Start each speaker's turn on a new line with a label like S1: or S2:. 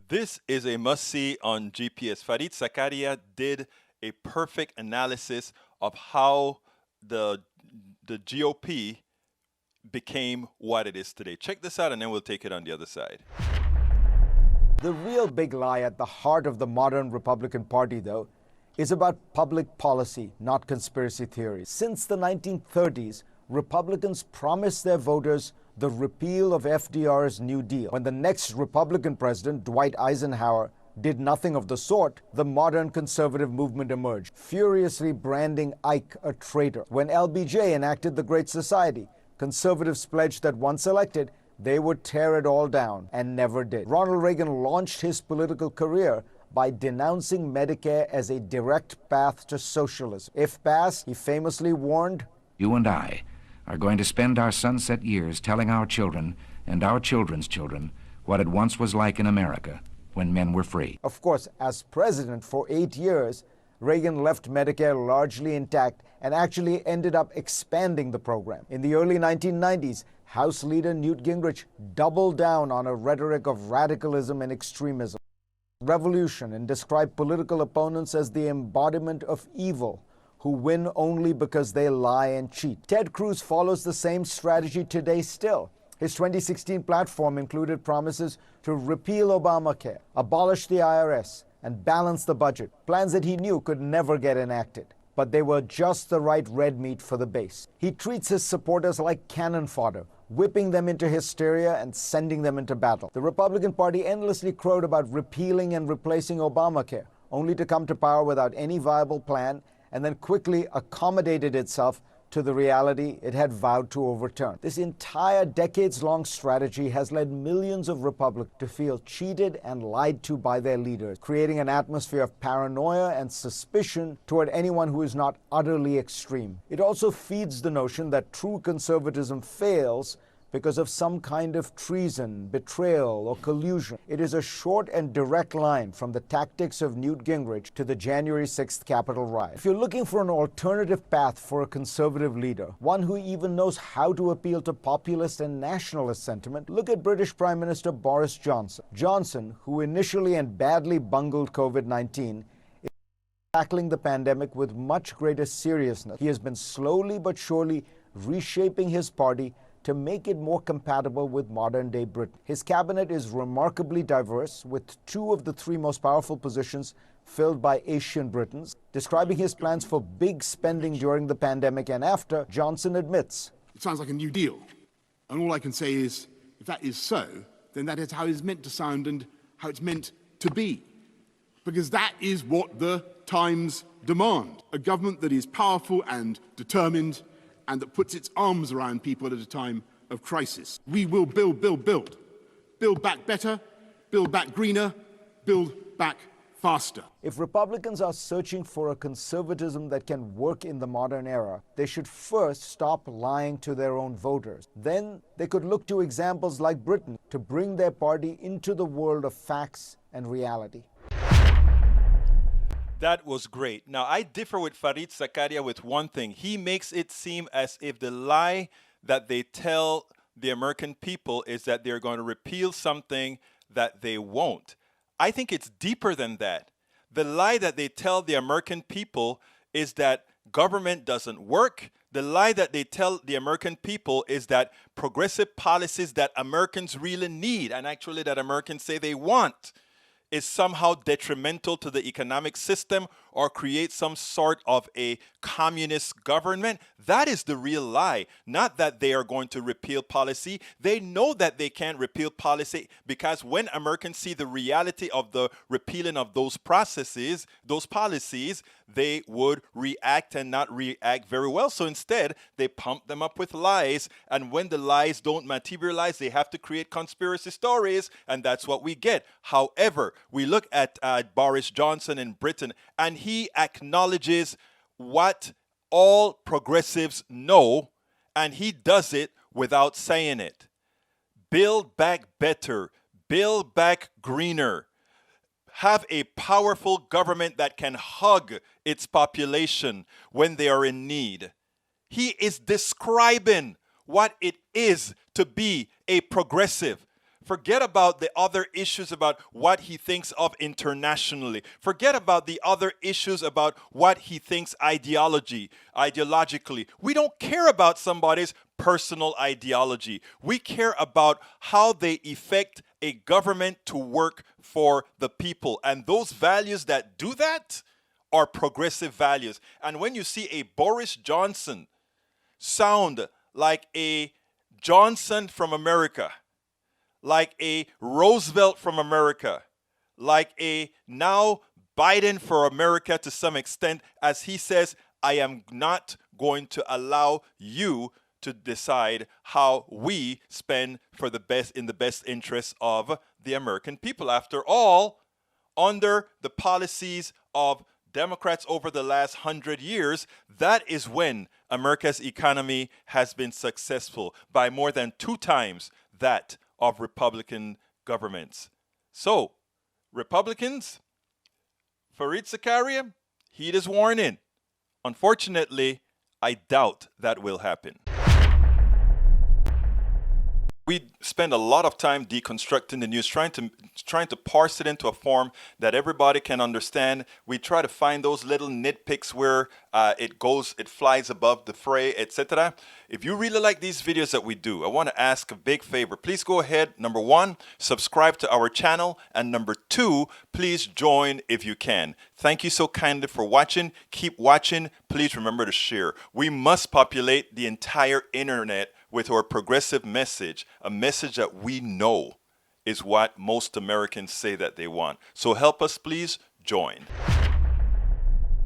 S1: This is a must-see on GPS. Farid Zakaria did a perfect analysis of how the GOP became what it is today. Check this out, and then we'll take it on the other side.
S2: The real big lie at the heart of the modern Republican Party, though, is about public policy, not conspiracy theories. Since the 1930s, Republicans promised their voters the repeal of FDR's New Deal. When the next Republican president, Dwight Eisenhower, did nothing of the sort, the modern conservative movement emerged, furiously branding Ike a traitor. When LBJ enacted the Great Society, conservatives pledged that once elected, they would tear it all down, and never did. Ronald Reagan launched his political career by denouncing Medicare as a direct path to socialism. If passed, he famously warned,
S3: "You and I are going to spend our sunset years telling our children and our children's children what it once was like in America when men were free."
S2: Of course, as president for 8 years, Reagan left Medicare largely intact and actually ended up expanding the program. In the early 1990s, House Leader Newt Gingrich doubled down on a rhetoric of radicalism and extremism, revolution, and described political opponents as the embodiment of evil, who win only because they lie and cheat. Ted Cruz follows the same strategy today still. His 2016 platform included promises to repeal Obamacare, abolish the IRS, and balance the budget, plans that he knew could never get enacted. But they were just the right red meat for the base. He treats his supporters like cannon fodder, whipping them into hysteria and sending them into battle. The Republican Party endlessly crowed about repealing and replacing Obamacare, only to come to power without any viable plan, and then quickly accommodated itself to the reality it had vowed to overturn. This entire decades-long strategy has led millions of Republicans to feel cheated and lied to by their leaders, creating an atmosphere of paranoia and suspicion toward anyone who is not utterly extreme. It also feeds the notion that true conservatism fails because of some kind of treason, betrayal, or collusion. It is a short and direct line from the tactics of Newt Gingrich to the January 6th Capitol riot. If you're looking for an alternative path for a conservative leader, one who even knows how to appeal to populist and nationalist sentiment, look at British Prime Minister Boris Johnson. Johnson, who initially and badly bungled COVID-19, is tackling the pandemic with much greater seriousness. He has been slowly but surely reshaping his party to make it more compatible with modern-day Britain. His cabinet is remarkably diverse, with 2 of the 3 most powerful positions filled by Asian Britons. Describing his plans for big spending during the pandemic and after, Johnson admits,
S4: "It sounds like a New Deal. And all I can say is, if that is so, then that is how it's meant to sound and how it's meant to be. Because that is what the times demand. A government that is powerful and determined and that puts its arms around people at a time of crisis. We will build, build, build. Build back better, build back greener, build back faster."
S2: If Republicans are searching for a conservatism that can work in the modern era, they should first stop lying to their own voters. Then they could look to examples like Britain to bring their party into the world of facts and reality.
S1: That was great. Now, I differ with Farid Zakaria with one thing. He makes it seem as if the lie that they tell the American people is that they're going to repeal something that they won't. I think it's deeper than that. The lie that they tell the American people is that government doesn't work. The lie that they tell the American people is that progressive policies that Americans really need, and actually that Americans say they want, is somehow detrimental to the economic system or create some sort of a communist government. That is the real lie, not that they are going to repeal policy. They know that they can't repeal policy because when Americans see the reality of the repealing of those processes, those policies, they would react and not react very well. So instead, they pump them up with lies. And when the lies don't materialize, they have to create conspiracy stories. And that's what we get. However, we look at Boris Johnson in Britain, and he acknowledges what all progressives know, and he does it without saying it. Build back better, build back greener, have a powerful government that can hug its population when they are in need. He is describing what it is to be a progressive. Forget about the other issues about what he thinks of internationally. Forget about the other issues about what he thinks ideologically. We don't care about somebody's personal ideology. We care about how they affect a government to work for the people. And those values that do that are progressive values. And when you see a Boris Johnson sound like a Johnson from America, like a Roosevelt from America, like a now Biden for America to some extent, as he says, I am not going to allow you to decide how we spend for the best in the best interests of the American people. After all, under the policies of Democrats over the last 100 years, that is when America's economy has been successful by more than 2 times that of Republican governments. So, Republicans, Fareed Zakaria, heed his warning. Unfortunately, I doubt that will happen. We spend a lot of time deconstructing the news, trying to parse it into a form that everybody can understand. We try to find those little nitpicks where it flies above the fray, etc. If you really like these videos that we do, I want to ask a big favor. Please go ahead, number 1, subscribe to our channel, and number 2, please join if you can. Thank you so kindly for watching. Keep watching. Please remember to share. We must populate the entire internet with our progressive message, a message that we know is what most Americans say that they want. So help us, please join.